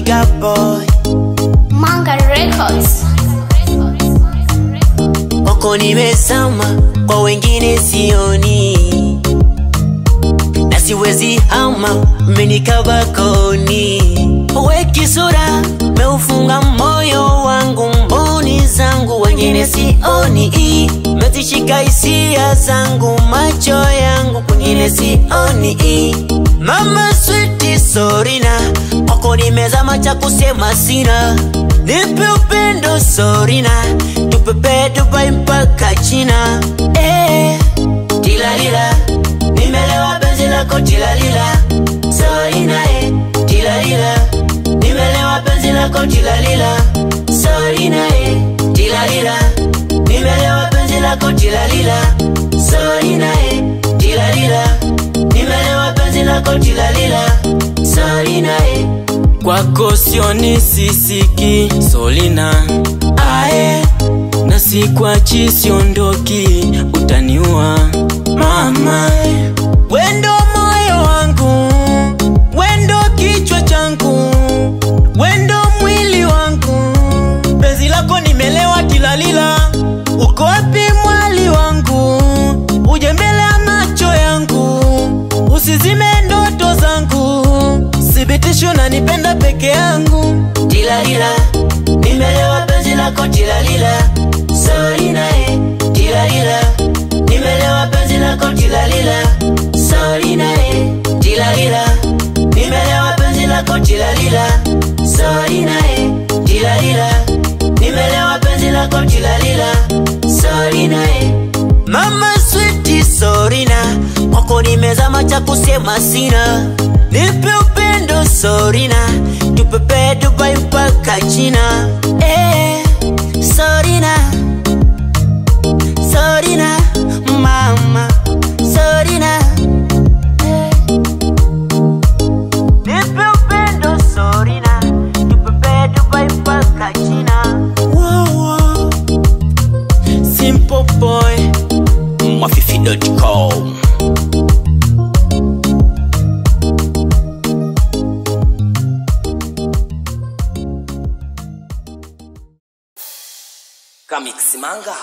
Bigger boy Manga Records. Wako nimesama, kwa wengine sioni, na siwezi ama, menikaba koni. Weki sura, meufunga moyo wangu, mboni zangu wengine sioni. Metishika hisia zangu, macho yangu kwengine sioni. Mama sweetie sorry na, wako nimezama cha kusema sina. Nipe upendo sorry na, tupepe Dubai mpaka China. Tilalila, nimelewa penzi lako tilalila. Sorry na tilalila, nimelewa penzi lako tilalila. Sorry na tilalila, nimelewa penzi lako tilalila. Sorry na tilalila, nimelewa penzi lako tilalila. Sorry na kwako sioni sisiki Solina. Na sikwachi siondoki, utaniua mama. Wendo moyo wangu, wendo kichwa changu, wendo mwili wangu. Penzi lako nimelewa tilalila. Uko wapi mwali wangu? Uje mbele ya macho yangu, usizime ndoto zangu. Sibitisho na nipenda peke yangu. Tilalila, nimelewa penzi lako tilalila. Sorry na tilalila, nimelewa penzi lako tilalila. Sorry na tilalila, nimelewa penzi lako tilalila. Sorry na tilalila, nimelewa penzi lako tilalila. Sorry na mama sweetie sorry na, wako nimezama cha kusema sina. Nipe upendo sorry na, tupepe Dubai mpaka China. Sorry na, sorry na mama, sorry na. Nipe upendo sorry na, tupepe Dubai mpaka China. Wow. Simple boy Mafifi.com. Kamix Manga.